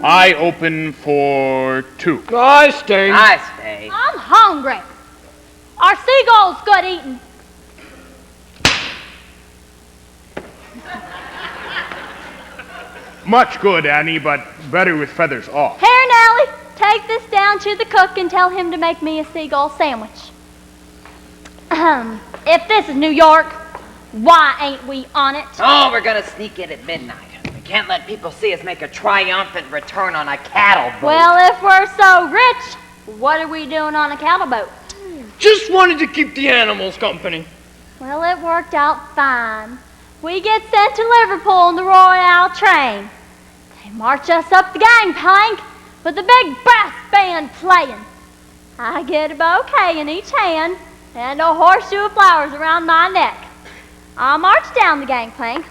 I open for 2. I stay. I stay. I'm hungry. Are seagulls good eating? Much good, Annie, but better with feathers off. Here, Nellie, take this down to the cook and tell him to make me a seagull sandwich. If this is New York, why ain't we on it? Oh, we're gonna sneak in at midnight. We can't let people see us make a triumphant return on a cattle boat. Well, if we're so rich, what are we doing on a cattle boat? Just wanted to keep the animals company. Well, it worked out fine. We get sent to Liverpool in the Royal train. They march us up the gangplank with a big brass band playing. I get a bouquet in each hand and a horseshoe of flowers around my neck. I'll march down the gangplank,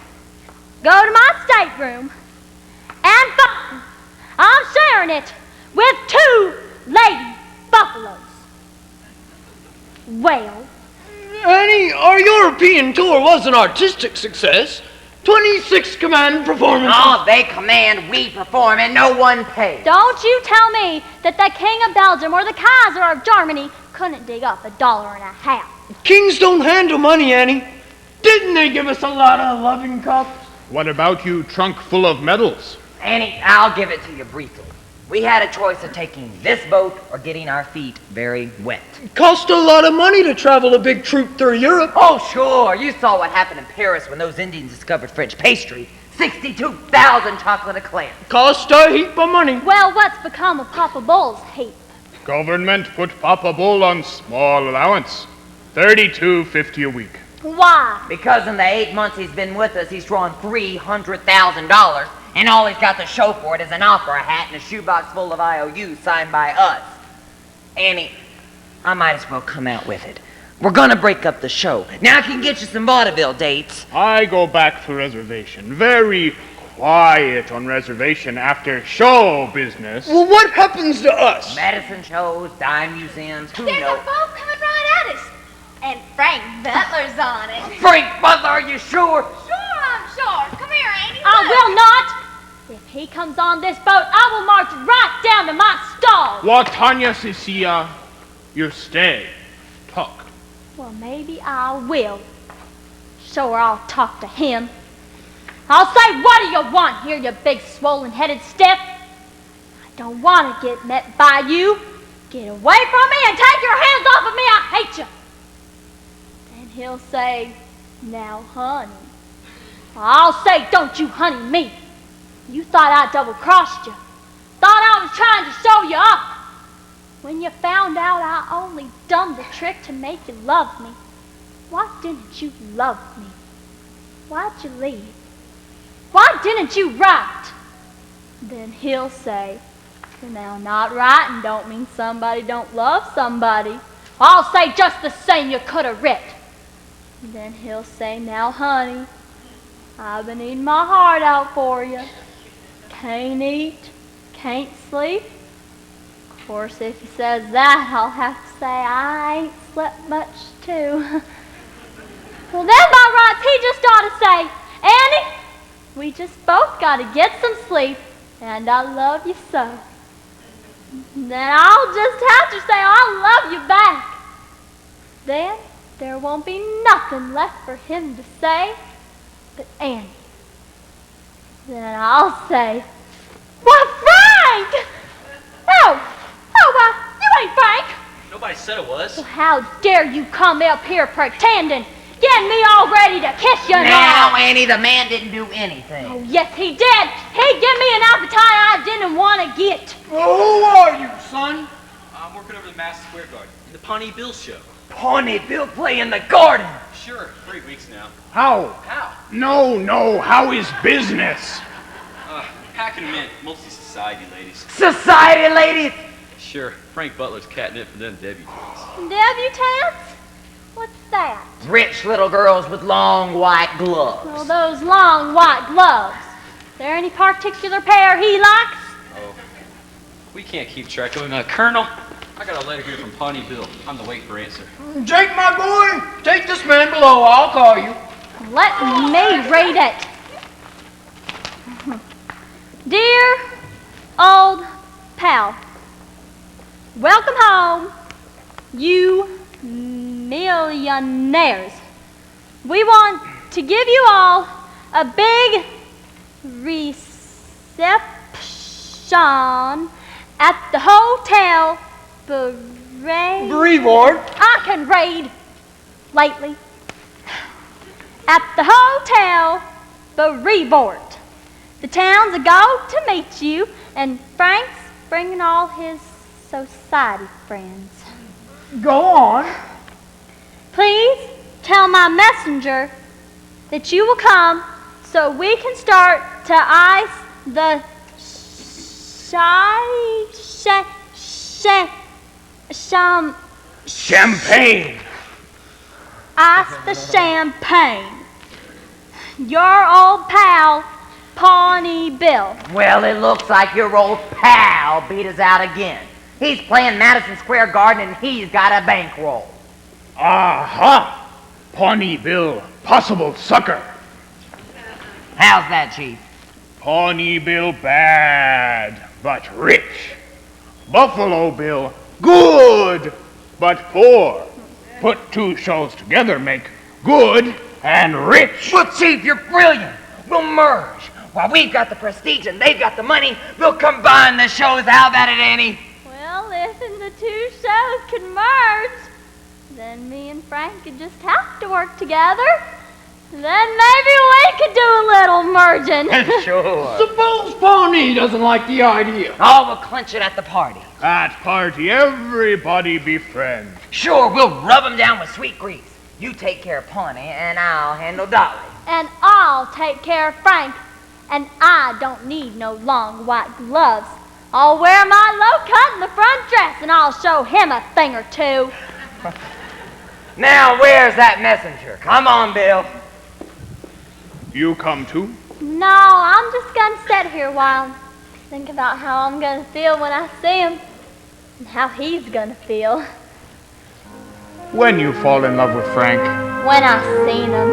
go to my stateroom, and I'm sharing it with 2 lady buffaloes. Well, Annie, our European tour was an artistic success. 26 command performances. Oh, they command, we perform, and no one pays. don't you tell me that the King of Belgium or the Kaiser of Germany couldn't dig up $1.50. Kings don't handle money, Annie. Didn't they give us a lot of loving cups? What about you, trunk full of medals? Annie, I'll give it to you briefly. We had a choice of taking this boat or getting our feet very wet. Cost a lot of money to travel a big troop through Europe. Oh, sure. You saw what happened in Paris when those Indians discovered French pastry. 62,000 chocolate eclairs. Cost a heap of money. Well, what's become of Papa Bull's heap? Government put Papa Bull on small allowance. $32.50 a week. Why? Because in the 8 months he's been with us, he's drawn $300,000, and all he's got to show for it is an opera hat and a shoebox full of IOUs signed by us. Annie, I might as well come out with it. We're gonna break up the show. Now I can get you some vaudeville dates. I go back to reservation. Very quiet on reservation after show business. Well, what happens to us? Medicine shows, dime museums, who There's knows? a boat coming right at us. And Frank Butler's on it. Frank Butler, are you sure? Sure, I'm sure. Come here, Annie. I look. will not. If he comes on this boat, I will march right down to my stall. What, Tanya Cecilia? You stay. Talk. Well, maybe I will. Sure, I'll talk to him. I'll say, what do you want here, you big swollen-headed stiff? I don't want to get met by you. Get away from me and take your hands off of me. I hate you. Then he'll say, now, honey. I'll say, don't you honey me. You thought I double-crossed you. Thought I was trying to show you up. When you found out I only done the trick to make you love me, why didn't you love me? Why'd you leave? Why didn't you write? Then he'll say, now not writing don't mean somebody don't love somebody. I'll say just the same you could have writ. Then he'll say, now honey, I've been eating my heart out for you. Can't eat, can't sleep. Of course, if he says that, I'll have to say I ain't slept much too. Well, then by rights, he just ought to say, Annie, we just both got to get some sleep, and I love you so. Then I'll just have to say I love you back. Then there won't be nothing left for him to say but Annie. Then I'll say, why, Frank! Why, you ain't Frank! Nobody said it was. Well, how dare you come up here pretending, getting me all ready to kiss you now! Now, Annie, the man didn't do anything. Oh, yes, he did. He gave me an appetite I didn't want to get. Well, who are you, son? I'm working over the Madison Square Garden in the Pawnee Bill show. Pawnee Bill play in the garden. Sure, 3 weeks now. How? How? No, how is business? Packing them in, mostly society ladies. Society ladies. Sure, Frank Butler's catnip for them debutantes. Debutantes? What's that? Rich little girls with long white gloves. Well, those long white gloves. There any particular pair he likes? Oh, we can't keep track of him. Colonel, I got a letter here from Pawnee Bill. I'm the wait for answer. Jake, my boy, take this man below. I'll call you. Let me read it. Dear Old pal, welcome home, you millionaires. We want to give you all a big reception at the hotel Brevoort. I can read lately. At the hotel Brevoort. The town's a go to meet you, and Frank's bringing all his society friends. Go on. Please tell my messenger that you will come so we can start to ice the Champagne. ice the champagne. Your old pal, Pawnee Bill. Well, it looks like your old pal beat us out again. He's playing Madison Square Garden and he's got a bankroll. Aha! Pawnee Bill, possible sucker. How's that, Chief? Pawnee Bill bad, but rich. Buffalo Bill good, but poor. Put two shows together, make good and rich. Well, Chief, you're brilliant. We'll merge. While we've got the prestige and they've got the money, we'll combine the shows. How about it, Annie? Well, if the two shows could merge, then me and Frank could just have to work together. Then maybe we could do a little merging. Sure. Suppose Pawnee doesn't like the idea. Oh, we'll clinch it at the party. At party, everybody be friends. Sure, we'll rub him down with sweet grease. You take care of Pawnee, and I'll handle Dolly. And I'll take care of Frank. And I don't need no long white gloves. I'll wear my low cut in the front dress, and I'll show him a thing or two. Now, where's that messenger? Come on, Bill. You come too? No, I'm just gonna sit here a while and think about how I'm gonna feel when I see him, and how he's gonna feel When you fall in love with Frank. when I seen him.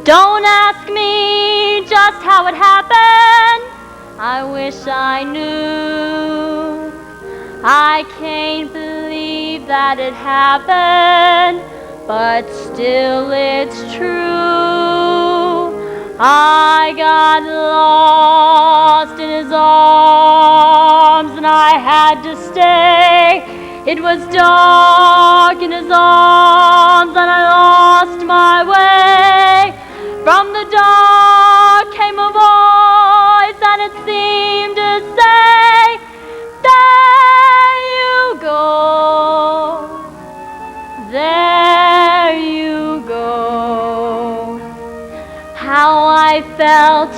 Don't ask me just how it happened. I wish I knew. I can't believe that it happened, but still it's true. I got lost in his arms and I had to stay. It was dark in his arms and I lost my way. From the dark came a voice and it seemed to say, there you go, there you go. How I felt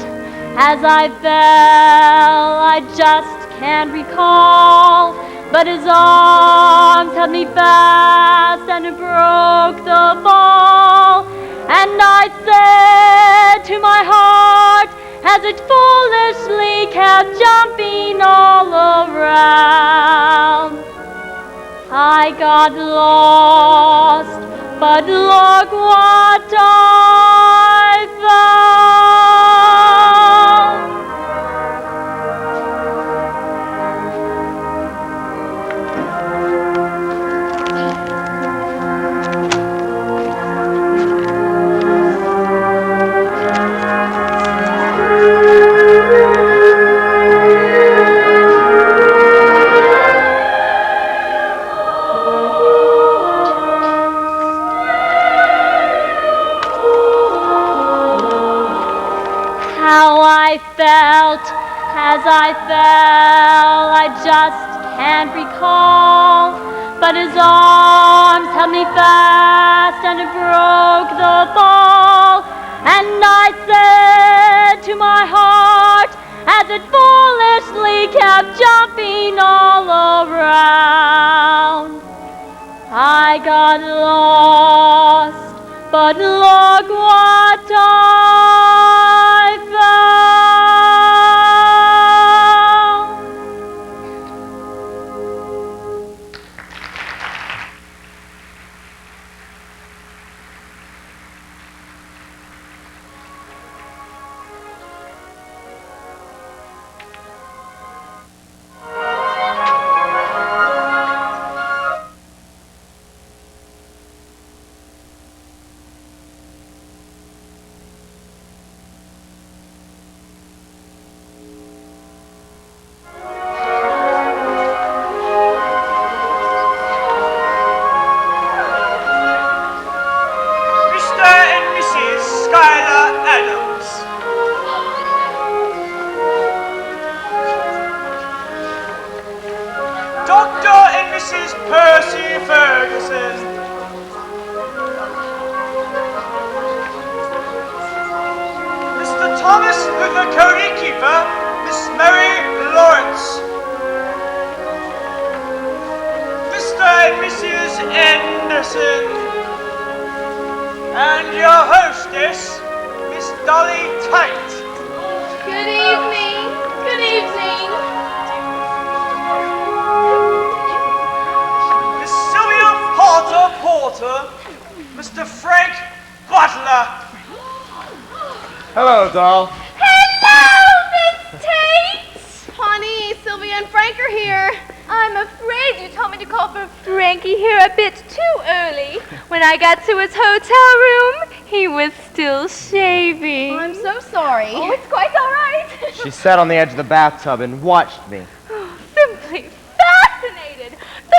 as I fell, I just can't recall. But his arms held me fast and it broke the fall. And I said to my heart, as it foolishly kept jumping all around, I got lost, but look what I found. I felt as I fell, I just can't recall. But his arms held me fast and it broke the fall. And I said to my heart, as it foolishly kept jumping all around, I got lost, but look what I found. Dr. and Mrs. Percy Ferguson. Mr. Thomas Luther Cody Keeper, Miss Mary Lawrence. Mr. and Mrs. Anderson. And your hostess, Miss Dolly Tate. Good evening. Good evening. Miss Sylvia Porter, Mr. Frank Butler. Hello, doll. Hello, Miss Tate. Honey, Sylvia and Frank are here. I'm afraid you told me to call for Frankie here a bit too early. When I got to his hotel room, he was still shaving. I'm so sorry. Oh, it's quite all right. She sat on the edge of the bathtub and watched me. Simply fascinated.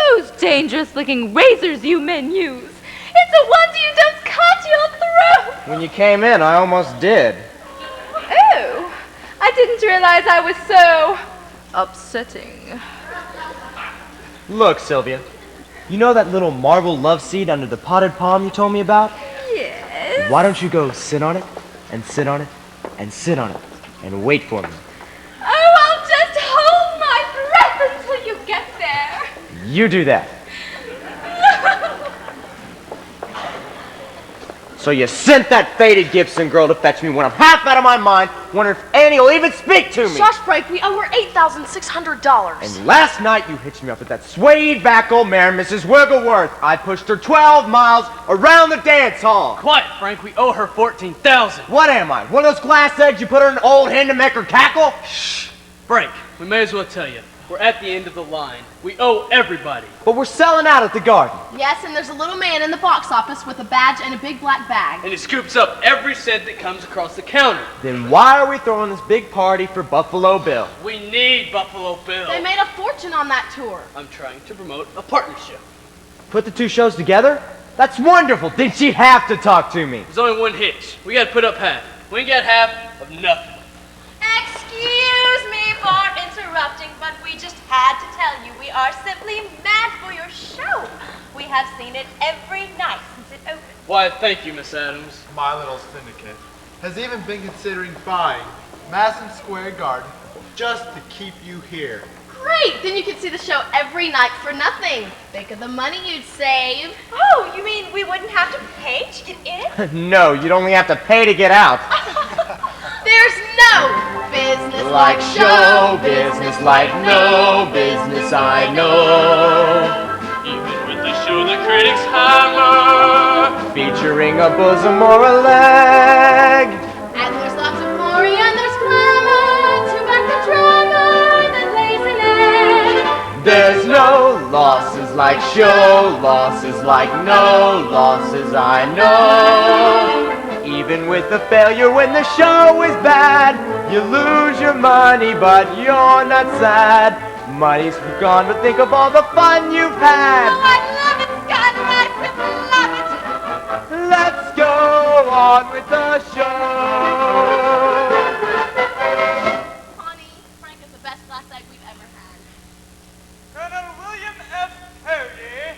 Those dangerous-looking razors you men use. It's a wonder you don't cut your throat. When you came in, I almost did. Oh, I didn't realize I was so upsetting. Look, Sylvia. You know that little marble love seat under the potted palm you told me about? Yes. Why don't you go sit on it, and sit on it, and sit on it, and wait for me? Oh, I'll just hold my breath until you get there. You do that. So you sent that faded Gibson girl to fetch me when I'm half out of my mind, wondering if Annie will even speak to me. Shush, Frank, we owe her $8,600. And last night you hitched me up with that suede back old mare, Mrs. Wiggleworth. I pushed her 12 miles around the dance hall. Quiet, Frank. We owe her $14,000. What am I? One of those glass eggs you put her in an old hen to make her cackle? Shh. Frank, we may as well tell you. We're at the end of the line. We owe everybody. But we're selling out at the garden. Yes, and there's a little man in the box office with a badge and a big black bag. And he scoops up every cent that comes across the counter. Then why are we throwing this big party for Buffalo Bill? We need Buffalo Bill. They made a fortune on that tour. I'm trying to promote a partnership. Put the two shows together? That's wonderful. Did she have to talk to me? There's only one hitch. We gotta put up half. We ain't got half of nothing. Excuse me for interrupting, but we just had to tell you we are simply mad for your show. We have seen it every night since it opened. Why, thank you, Miss Adams. My little syndicate has even been considering buying Madison Square Garden just to keep you here. Great! Then you can see the show every night for nothing. Think of the money you'd save. Oh, you mean we wouldn't have to pay to get in? No, you'd only have to pay to get out. There's no business Like show business, like no business I know. Even with the show the critics hammer. Featuring a bosom or a leg. And there's lots of glory and there's glamour to back the drama that lays an egg. There's no losses like show losses, like no losses I know. Even with the failure when the show is bad, you lose your money but you're not sad. Money's gone, but think of all the fun you've had. Oh, I love it, Scott, I love it. Let's go on with the show. Connie, Frank is the best last egg we've ever had. Colonel William F. Cody,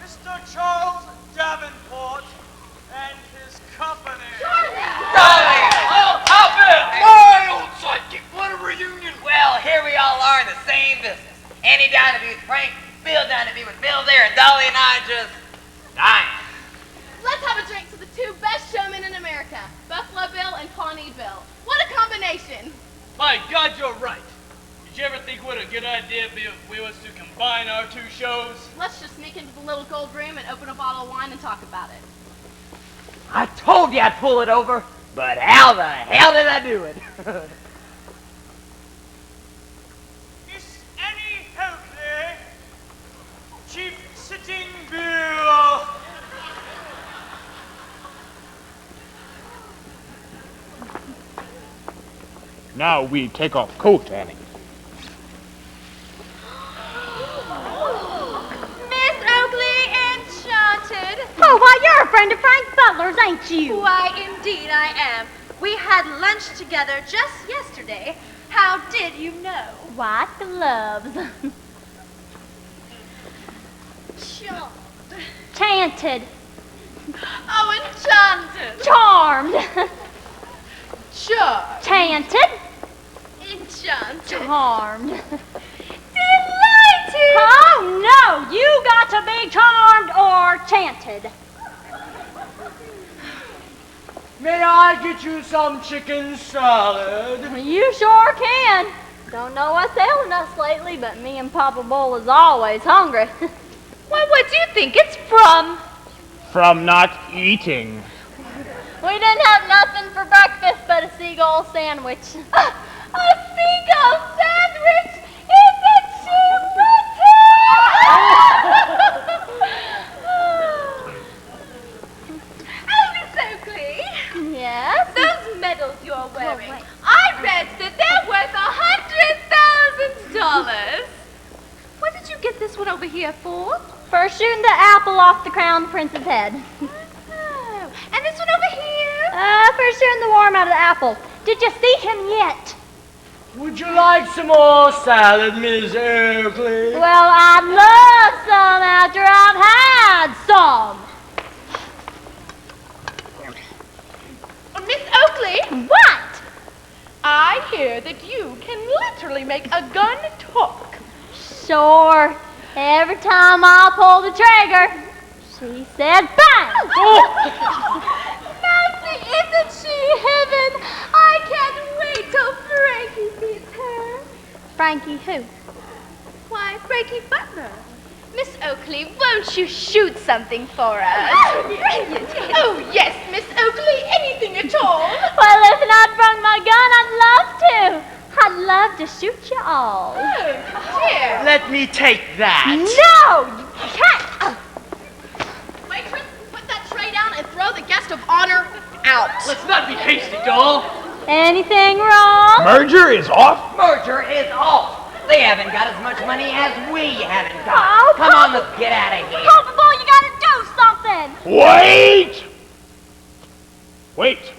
Mr. Charles Davenport, and his company. Darling! Oh, Bill! My old sidekick, what a reunion! Well, here we all are in the same business. Annie down to be with Frank, Bill down to be with Bill there, and Dolly and I just dying. Let's have a drink to the two best showmen in America, Buffalo Bill and Pawnee Bill. What a combination! My God, you're right. Did you ever think what a good idea it'd be if we was to combine our two shows? Let's just sneak into the little gold room and open a bottle of wine and talk about it. I told you I'd pull it over, but how the hell did I do it? Miss Annie Oakley, Chief Sitting Bill. Now we take off coat, Annie. Miss Oakley, enchanted. Oh, why, you're a friend of Frank Butler's, ain't you? Why, indeed I am. We had lunch together just yesterday. How did you know? White gloves. Chanted. Oh, enchanted. Charmed. Sure. Chanted. Enchanted. Charmed. Delighted. Oh, no. You got to be charmed or chanted. May I get you some chicken salad? You sure can. Don't know what's ailing us lately, but me and Papa Bull is always hungry. Why, what do you think it's from? From not eating. We didn't have nothing for breakfast but a seagull sandwich. A seagull sandwich? Isn't she pretty? Oh, Miss Oakley. Yes? Those medals you're wearing, wait. I read that they're worth $100,000. What did you get this one over here for? For shooting the apple off the crown prince's head. Oh, and this one over here? For shooting the worm out of the apple. Did you see him yet? Would you like some more salad, Miss Oakley? Well, I'd love some after I've had some. Miss Oakley? What? I hear that you can literally make a gun talk. Sure. Every time I pull the trigger, she said bang. Nancy, isn't she heaven? I can't wait till Frankie sees her. Frankie who? Why, Frankie Butler. Miss Oakley, won't you shoot something for us? Oh, yes, Miss Oakley, anything at all. Well, if I'd brung my gun, I'd love to. I'd love to shoot you all. Oh, dear. Let me take that. No, you can't. Waitress, put that tray down and throw the guest of honor out. Let's not be hasty, doll. Anything wrong? Merger is off? Merger is off. They haven't got as much money as we haven't got. Oh, Come on, let's get out of here. Papa Bull, you gotta do something. Wait! Wait.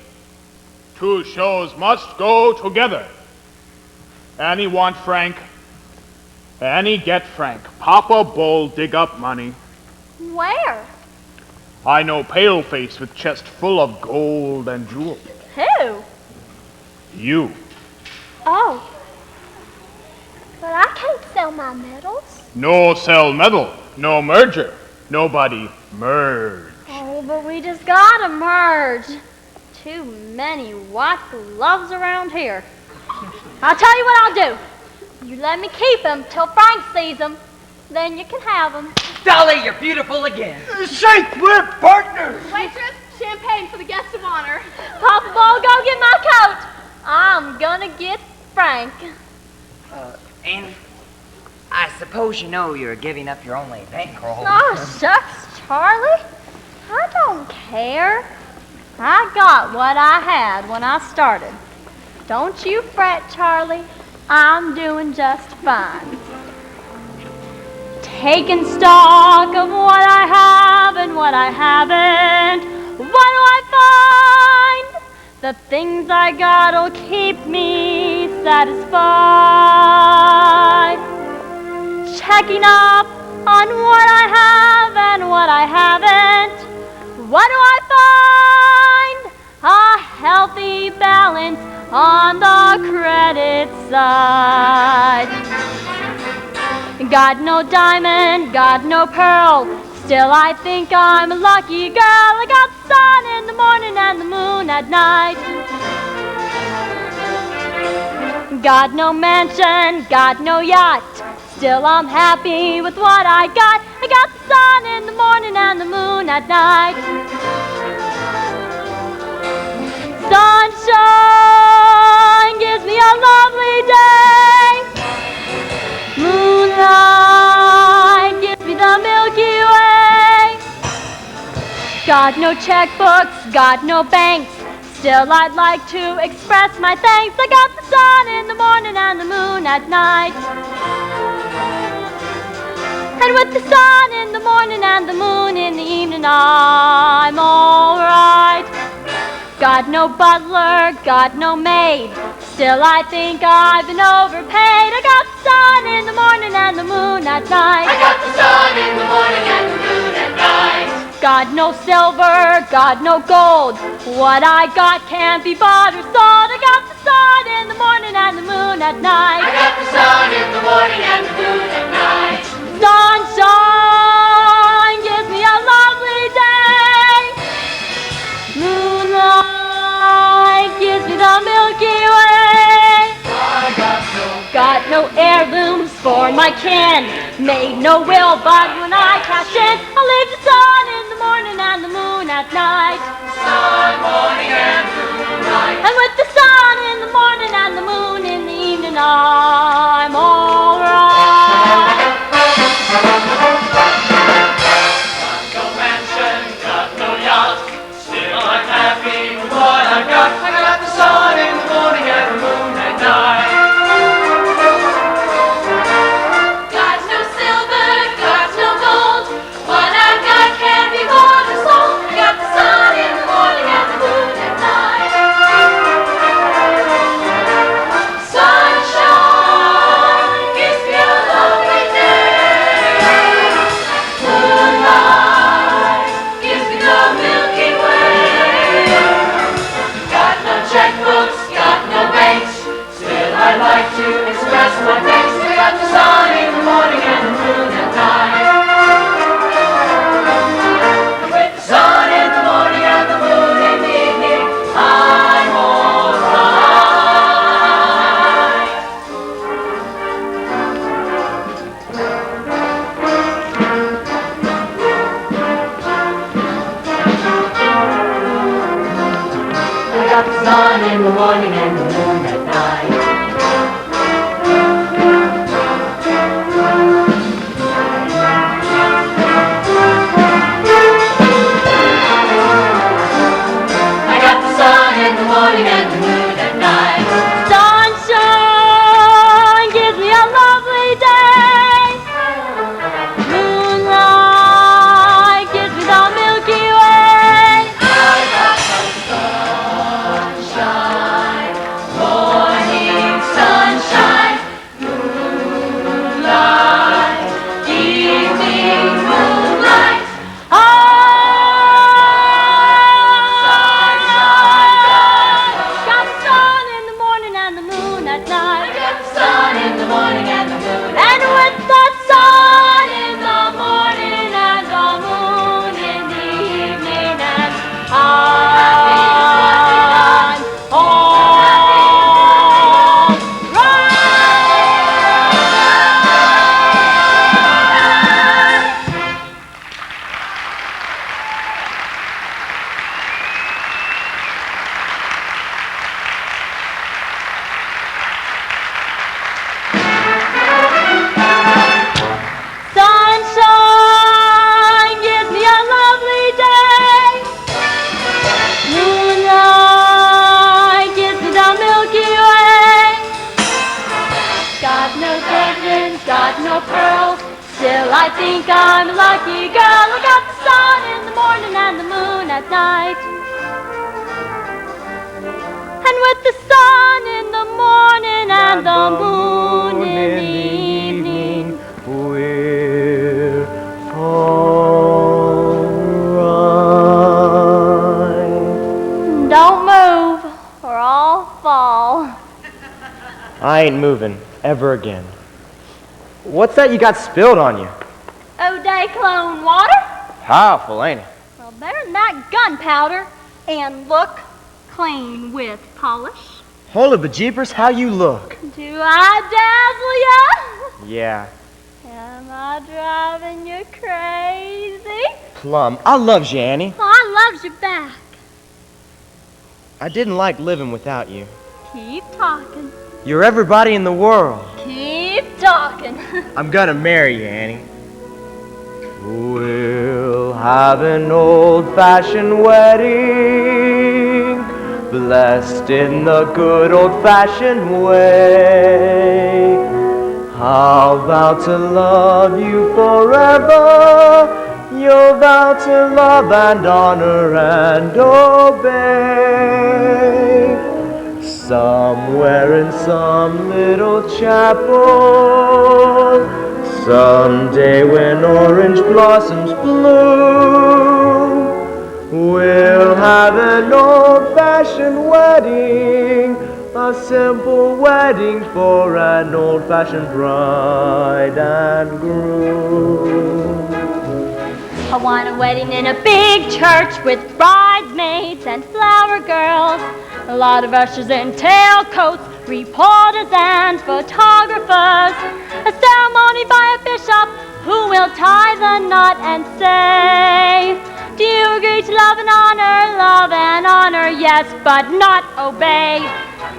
Two shows must go together. Annie want Frank. Annie get Frank. Papa Bull dig up money. Where? I know Paleface with chest full of gold and jewels. Who? You. Oh. But I can't sell my medals. No sell medal. No merger. Nobody merge. Oh, but we just gotta merge. Too many white gloves around here. I'll tell you what I'll do. You let me keep them till Frank sees them. Then you can have them. Dolly, you're beautiful again. Shake, we're partners. Waitress, champagne for the guest of honor. Papa Bull, go get my coat. I'm gonna get Frank. And I suppose you know you're giving up your only bankroll. Oh, shucks, Charlie. I don't care. I got what I had when I started. Don't you fret, Charlie. I'm doing just fine. Taking stock of what I have and what I haven't. What do I find? The things I got'll keep me satisfied. Checking up on what I have and what I haven't. What do I find? A healthy balance on the credit side. Got no diamond, got no pearl. Still I think I'm a lucky girl. I got the sun in the morning and the moon at night. Got no mansion, got no yacht. Still I'm happy with what I got. I got the sun in the morning and the moon at night. Sunshine gives me a lovely day. Moonlight gives me the Milky Way. Got no checkbooks, got no banks. Still I'd like to express my thanks. I got the sun in the morning and the moon at night. And with the sun in the morning and the moon in the evening, I'm alright. Got no butler, got no maid. Still I think I've been overpaid. I got the sun in the morning and the moon at night. I got the sun in the morning and the Got no silver, got no gold. What I got can't be bought or sold. I got the sun in the morning and the moon at night. I got the sun in the morning and the moon at night. Sunshine gives me a lovely day. Moonlight gives me the Milky Way. Got no heirlooms for my kin. Made no will, but when I cash in, I'll leave the sun in the morning and the moon at night. Sun, morning, and moonlight. And with the sun in the morning and the moon in the evening, I'm all right. Got no mansion, got no yacht. Still I'm happy with what I got. I got the sun in the morning and the moon at night. Got no silver, got no gold. What I got can't be bought or sold. I got the sun in the morning and the moon at night. Sunshine gives me a lovely day. Moonlight gives me the Milky Way. Got no checkbooks, got no banks. Still I like to express my thanks. I got the sun in the morning and the moon at night. With the sun in the morning and the moon in the evening, I'm all right. I got the sun in the morning and the moon at night. I got the sun in the morning and the moon at night. Sunshine gives me a lovely day. Moonlight gives me the Milky Way. I got the sunshine, morning sunshine, moonlight, evening moonlight. Got the sun in the morning and the moon at night. I got the sun in the morning and the moon at And with the sun in the morning and the moon in the evening, and I'm all Sunshine gives me a lovely day. Moonlight gives me the Milky Way. Got no diamonds, got no pearls. Still I think I'm a lucky girl. I got the sun in the morning and the moon at night. And with the sun in the morning and the moon in the evening, we're alright. don't move or I'll fall. I ain't moving ever again. What's that you got spilled on you? O'Day clone water? Powerful, ain't it? Well, better than that gunpowder. And look clean with polish. Holy bejeepers, how you look. Do I dazzle ya? Yeah, Am I driving you crazy? plum. I loves you, Annie. Oh, I loves you back. I didn't like living without you. Keep talking. You're everybody in the world. Keep talking. I'm gonna marry you, Annie. We'll have an old-fashioned wedding, blessed in the good old-fashioned way. I'll vow to love you forever. You'll vow to love and honor and obey. Somewhere in some little chapel, someday when orange blossoms bloom, We'll have an old-fashioned wedding, a simple wedding for an old-fashioned bride and groom. I want a wedding in a big church with bridesmaids and flower girls, a lot of ushers in tailcoats, reporters and photographers, a ceremony by a bishop who will tie the knot and say, do you agree to love and honor, yes, but not obey?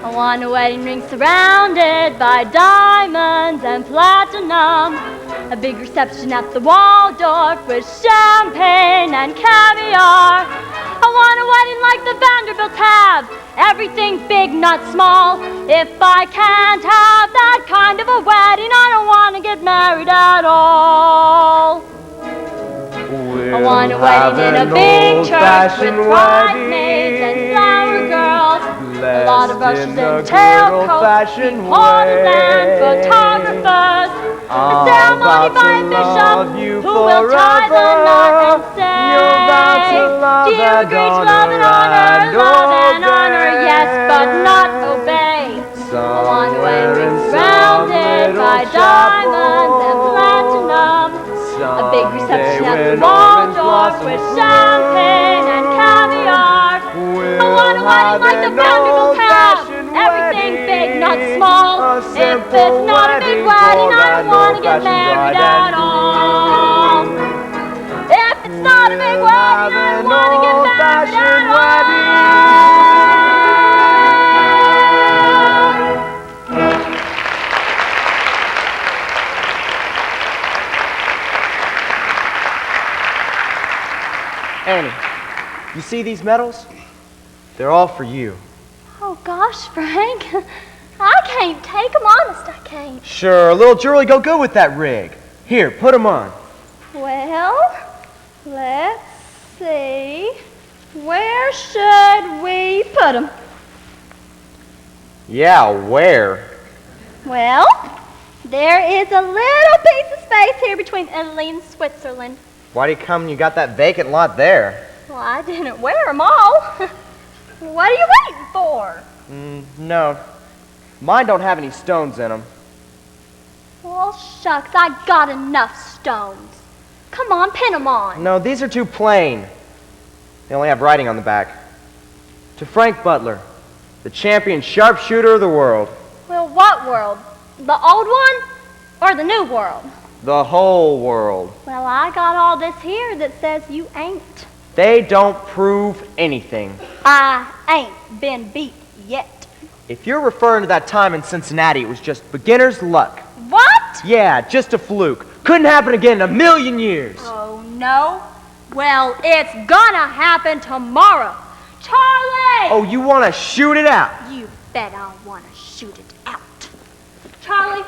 I want a wedding ring surrounded by diamonds and platinum, a big reception at the Waldorf with champagne and caviar. I want a wedding like the Vanderbilts have, everything big, not small. If I can't have that kind of a wedding, I don't want to get married at all. I want a wedding in a big church with bridesmaids and flower girls, a lot of ushers in tailcoats, reporters and photographers, a ceremony by a bishop who will tie the knot and say, do you agree to love and honor, yes, but not obey? I want a wedding surrounded by diamonds and platinum, a big reception at the Waldorf with champagne and caviar. I want a wedding like the Vanderbilts have, everything big, not small. If it's not a big wedding, I don't want to get married at all. If it's not a big wedding, I don't want to get married at all. Annie, you see these medals? They're all for you. Oh gosh, Frank, I can't take them, honest, I can't. Sure, a little jewelry go good with that rig. Here, put them on. Well, let's see. Where should we put them? Yeah, where? Well, there is a little piece of space here between Italy and Switzerland. Why do you come and you got that vacant lot there? Well, I didn't wear them all. What are you waiting for? No. Mine don't have any stones in them. Well, shucks, I got enough stones. Come on, pin them on. No, these are too plain. They only have writing on the back. To Frank Butler, the champion sharpshooter of the world. Well, what world? The old one or the new world? The whole world. Well, I got all this here that says you ain't. They don't prove anything. I ain't been beat yet. If you're referring to that time in Cincinnati, it was just beginner's luck. What? Yeah, just a fluke. Couldn't happen again in a million years. Oh, no? Well, it's gonna happen tomorrow. Charlie! Oh, you want to shoot it out? You bet I want to shoot it out. Charlie,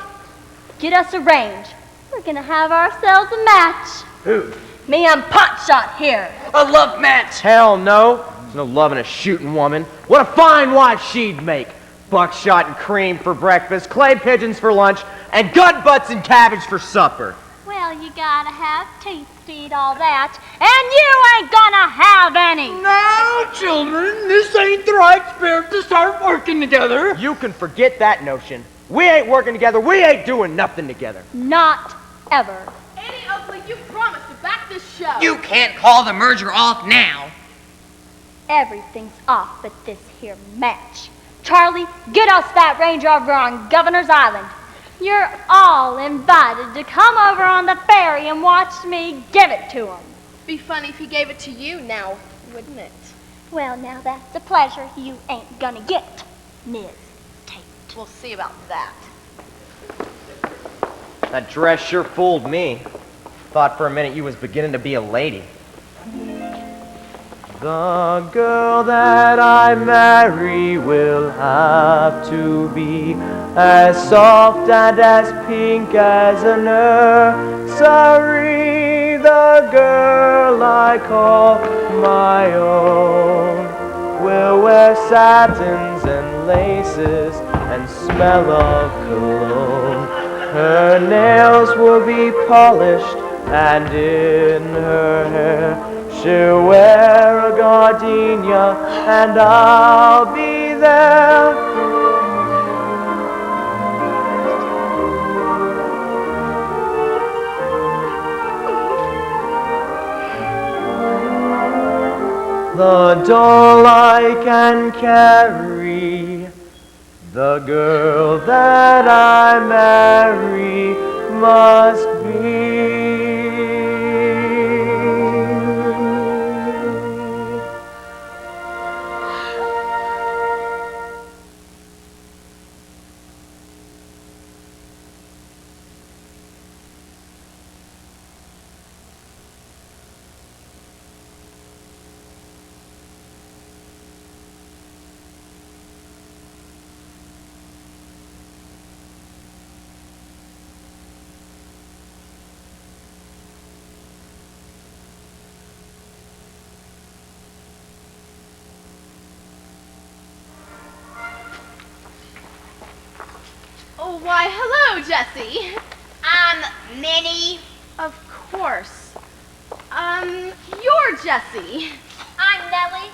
get us a range. We're gonna have ourselves a match. Who? Me and Potshot here. A love match. Hell no. There's no love in a shooting woman. What a fine wife she'd make. Buckshot and cream for breakfast, clay pigeons for lunch, and gut butts and cabbage for supper. Well, you gotta have teeth to eat all that, and you ain't gonna have any. Now, children, this ain't the right spirit to start working together. You can forget that notion. We ain't working together. We ain't doing nothing together. Not ever. Eddie Oakley, you promised to back this show. You can't call the merger off now. Everything's off but this here match. Charlie, get us that ranger over on Governor's Island. You're all invited to come over on the ferry and watch me give it to him. Be funny if he gave it to you now, wouldn't it? Well, now that's a pleasure you ain't gonna get, Ms. Tate. We'll see about that. That dress sure fooled me. Thought for a minute you was beginning to be a lady. The girl that I marry will have to be as soft and as pink as a nursery. The girl I call my own will wear satins and laces and smell of cologne. Her nails will be polished and in her hair She'll wear a gardenia and I'll be there. The doll I can carry, the girl that I marry must be. Oh, why, hello, Jessie. I'm Minnie. Of course. You're Jessie. I'm Nellie.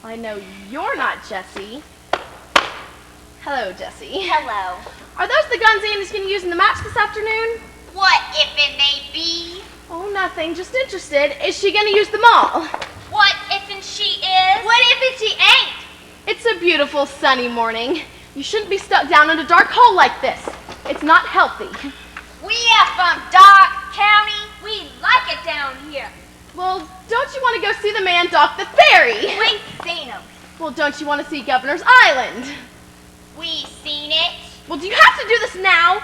I know you're not Jessie. Hello, Jessie. Hello. Are those the guns Andy's gonna use in the match this afternoon? What if it may be? Oh, nothing. Just interested. Is she gonna use them all? What if she is? What if she ain't? It's a beautiful sunny morning. You shouldn't be stuck down in a dark hole like this. It's not healthy. We are from Dark County. We like it down here. Well, don't you want to go see the man dock the ferry? We seen him. Well, don't you want to see Governor's Island? We seen it. Well, do you have to do this now?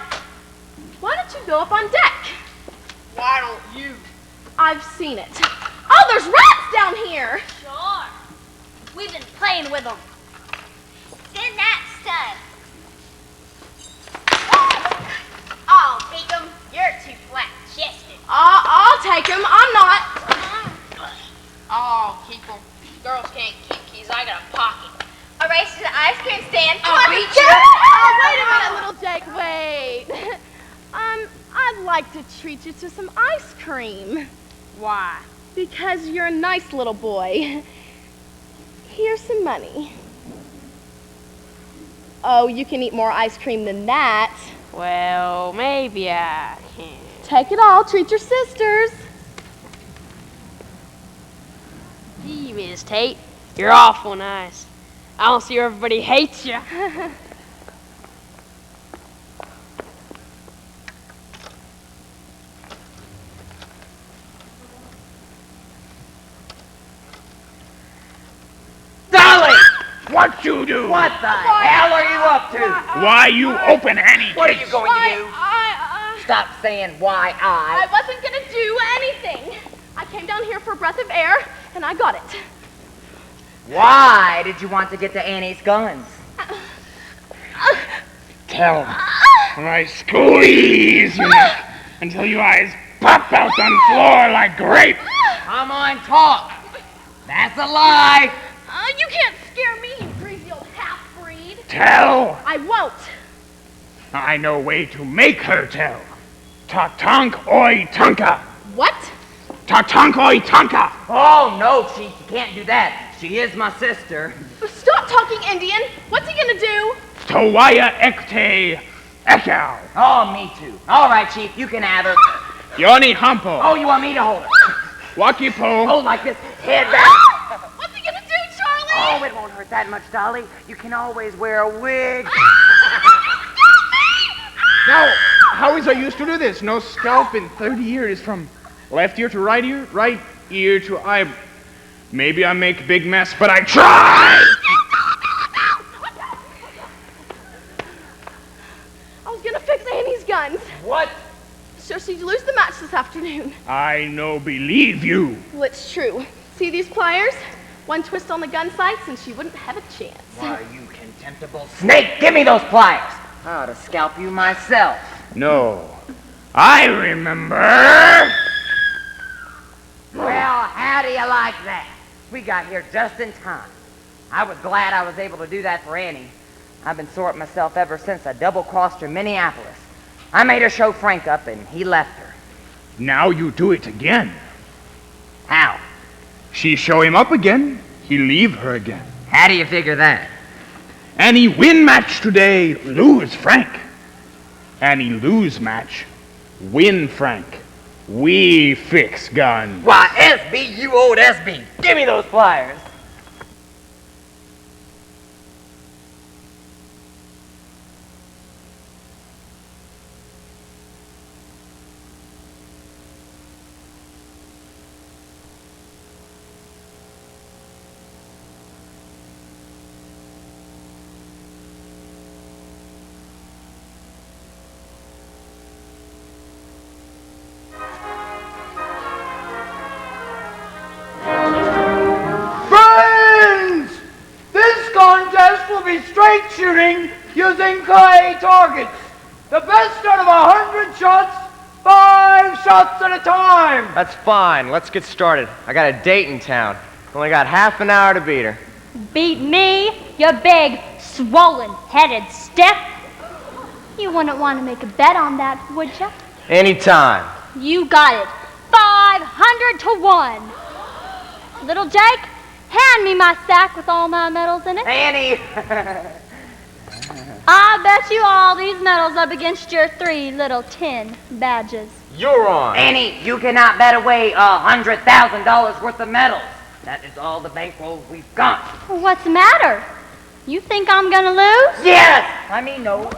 Why don't you go up on deck? Why don't you? I've seen it. Oh, there's rats down here. Sure. We've been playing with them. Then that's time. I'll take them. You're too flat-chested. I'll take him. I'm not. I'll keep them. Girls can't keep keys. I got a pocket. A race to the ice cream stand. Come on, beat you. Oh, wait a minute, little Jake. Wait. I'd like to treat you to some ice cream. Why? Because you're a nice little boy. Here's some money. Oh, you can eat more ice cream than that. Well, maybe I can. Take it all. Treat your sisters. Gee, Miss Tate, you're awful nice. I don't see everybody hates you. Dolly! What you do? What the hell are you up to? Why you open any What are you going to do? Stop saying why I wasn't gonna do anything. I came down here for a breath of air, and I got it. Why did you want to get to Annie's guns? Tell when I squeeze your neck until your eyes pop out on the floor like grape. Come on, talk. That's a lie. You can't scare me, you crazy old half-breed. Tell. I won't. I know a way to make her tell. Ta-tonk oi tonka. What? Ta-tonk oi tonka. Oh, no, Chief, you can't do that. She is my sister. Stop talking Indian. What's he gonna do? Towaya ekte ekau. Oh, me too. All right, Chief, you can have her. Yoni hampo. Oh, you want me to hold her? Wakipo. Oh, like this. Head back. What's he gonna do, Charlie? Oh, it won't hurt that much, Dolly. You can always wear a wig. Now, how is I used to do this? No scalp in 30 years from left ear to right ear to eye. Maybe I make a big mess, but I try! I was gonna fix Annie's guns. What? So she'd lose the match this afternoon. I no believe you. Well, it's true. See these pliers? One twist on the gun sights and she wouldn't have a chance. Why, you contemptible snake, give me those pliers. I ought to scalp you myself. No. I remember. Well, how do you like that? We got here just in time. I was glad I was able to do that for Annie. I've been sore at myself ever since I double-crossed her in Minneapolis. I made her show Frank up and he left her. Now you do it again. How? She show him up again, he leave her again. How do you figure that? And he win match today, lose Frank. And he lose match, win Frank. We fix guns. Why, SB, you old SB, give me those pliers. Friends! This contest will be straight shooting using clay targets. The best out of 100 shots, 5 shots at a time. That's fine. Let's get started. I got a date in town. Only got half an hour to beat her. Beat me, you big, swollen-headed stiff? You wouldn't want to make a bet on that, would you? Anytime. You got it. 500 to 1. Little Jake, hand me my sack with all my medals in it. Annie! I bet you all these medals up against your 3 little tin badges. You're on. Annie, you cannot bet away $100,000 worth of medals. That is all the bankroll we've got. What's the matter? You think I'm gonna lose? Yes! I mean, no.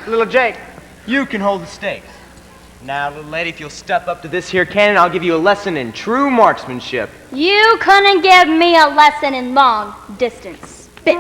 Little Jake, you can hold the stakes. Now, little lady, if you'll step up to this here cannon, I'll give you a lesson in true marksmanship. You couldn't give me a lesson in long distance spit.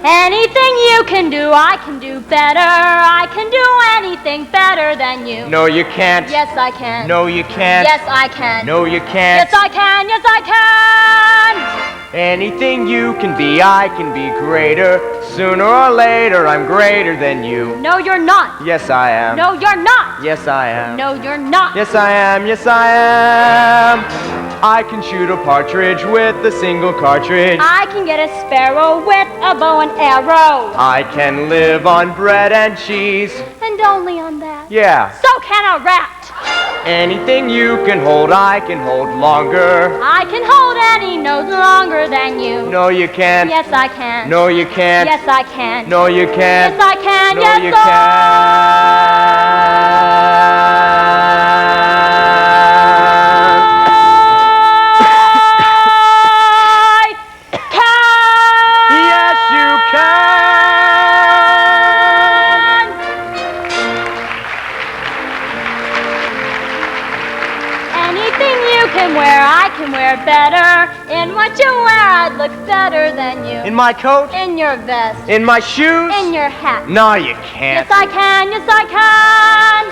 Anything you can do, I can do better. I can do anything better than you. No, you can't. Yes, I can. No, you can't. Yes, I can. No, you can't. Yes, I can. Yes, I can. Anything you can be, I can be greater. Sooner or later, I'm greater than you. No, you're not. Yes, I am. No, you're not. Yes, I am. No, you're not. Yes, I am. Yes, I am. I can shoot a partridge with a single cartridge. I can get a sparrow with a bow and arrow. I can live on bread and cheese. And only on that. Yeah. So can a rat. Anything you can hold, I can hold longer. I can hold any nose longer than you. No, you can't. Yes, I can. No, you can't. Yes, I can. No, you can't. Yes, I can. No, yes, you I Yes, you can. Anything you can wear, I can wear better. In what you wear, I'd look better than you. In my coat? In your vest. In my shoes? In your hat. No, you can't. Yes, I can. Yes, I can.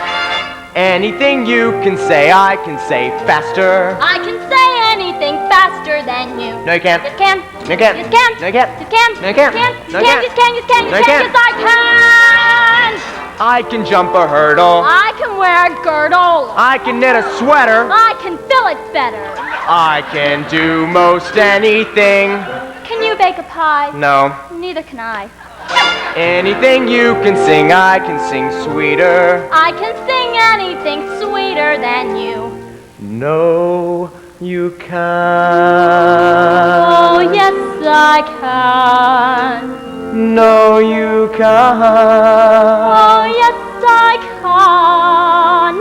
Anything you can say, I can say faster. I can say anything faster than you. No, you can't. Yes, can. No, you can't. Yes, can. No, you can't. Yes, can. No, you can't. Yes, No, can. you Yes, can. Yes, can. No, Yes, you can. can't. Yes, I can. I can jump a hurdle. I can wear a girdle. I can knit a sweater. I can fill it better. I can do most anything. Can you bake a pie? No. Neither can I. Anything you can sing, I can sing sweeter. I can sing anything sweeter than you. No, you can't. Oh, yes, I can. No, you can't. Oh, yes, I can.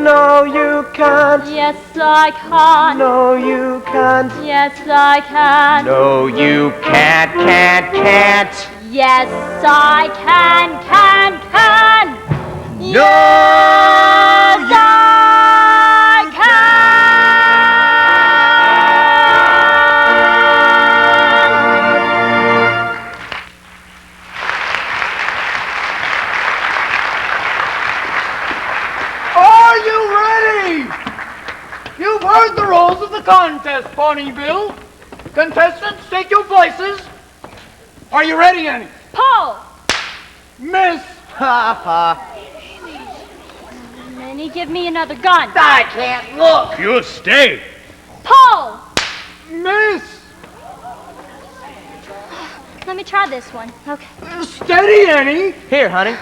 No, you can't. Yes, I can. No, you can't. Yes, I can. No, you can't. Yes, I can. No, Yes, I can. Are you ready? You've heard the rules of the contest, Pawnee Bill. Contestants, take your places. Are you ready, Annie? Paul! Miss! Ha ha. Minnie, give me another gun. I can't look. You stay. Paul! Miss! Let me try this one. Okay. Steady, Annie. Here, honey.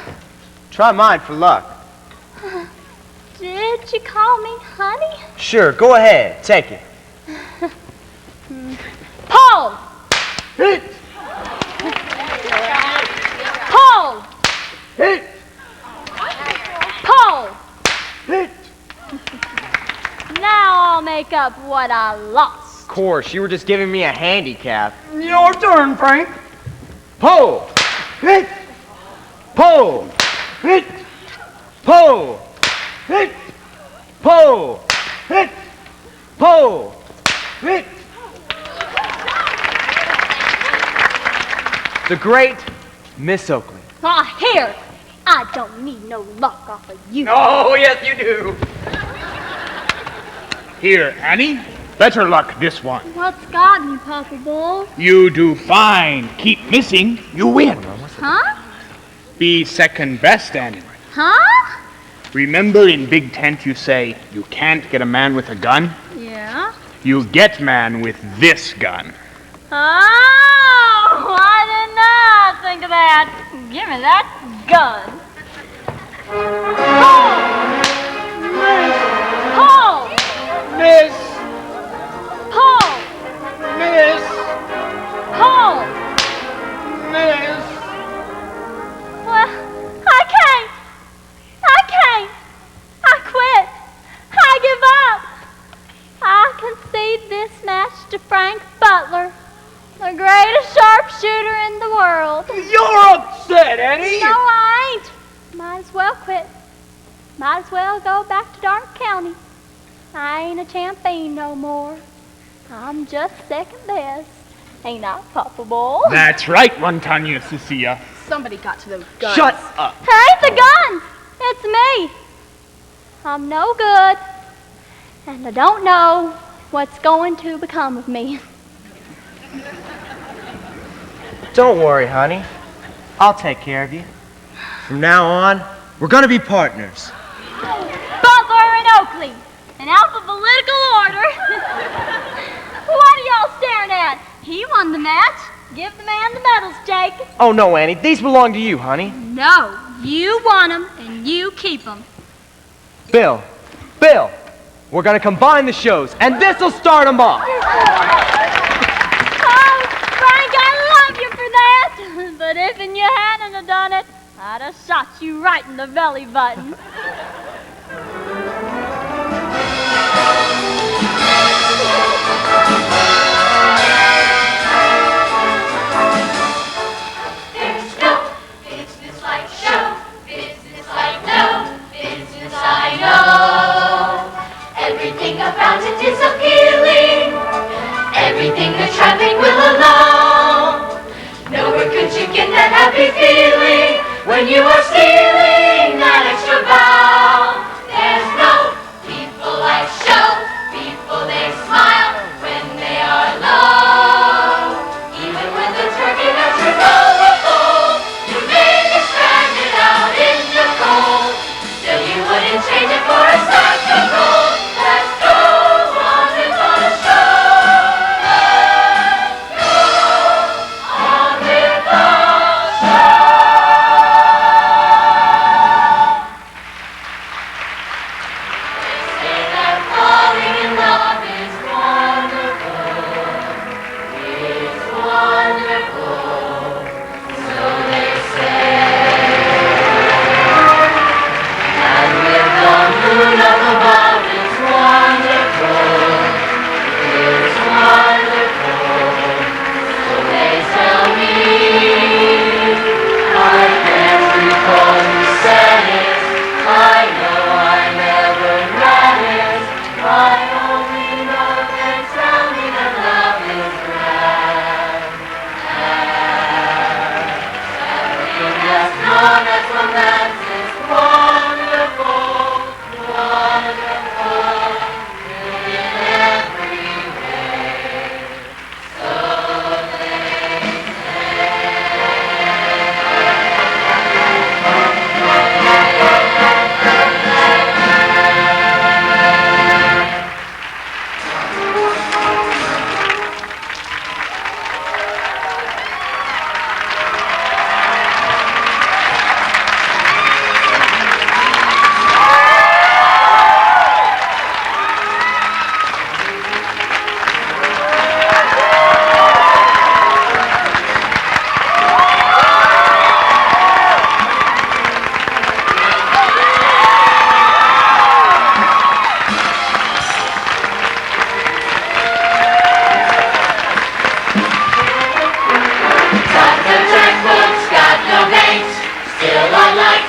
Try mine for luck. Did Did you call me honey? Sure, go ahead. Take it. Paul! Hit! Paul! Hit! Paul! Hit! Now I'll make up what I lost. Of course, you were just giving me a handicap. Your turn, Frank. Pull! Hit! Pull! Hit! Pull! Hit! Pull! Hit! Pull! Hit! The great Miss Oakley. Ah, here! I don't need no luck off of you. Oh, yes, you do. Here, Annie. Better luck this one. What's got me, Papa Bull? You do fine. Keep missing, you win. Huh? Be second best, Annie. Huh? Remember in Big Tent you say, you can't get a man with a gun? Yeah? You get man with this gun. Oh, I did not think of that. Give me that gun. Paul! Miss! Paul! Miss! Paul! Miss! Well, I can't. I quit. I give up. I concede this match to Frank Butler, the greatest sharpshooter in the world. You're upset, Annie! No, I ain't. Might as well quit. Might as well go back to Dark County. I ain't a champion no more. I'm just second best. Ain't I, Papa Bull? That's right, Montagna Cecilia. Somebody got to those guns. Shut up. It ain't the guns. It's me. I'm no good. And I don't know what's going to become of me. Don't worry, honey. I'll take care of you. From now on, we're gonna be partners. Butler and Oakley, in alphabetical order. What are y'all staring at? He won the match. Give the man the medals, Jake. Oh, no, Annie. These belong to you, honey. No, you won them and you keep them. Bill, we're gonna combine the shows, and this'll start them off. Oh, Frank, I love you for that. But if you hadn't have done it, I'd have shot you right in the belly button. There's no business like show, business like no business I know. Everything about it is appealing, everything the traffic will allow. Nowhere could you get that happy feeling when you are stealing that extra bow.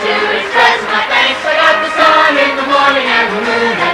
to express my thanks. I got the sun in the morning and the moon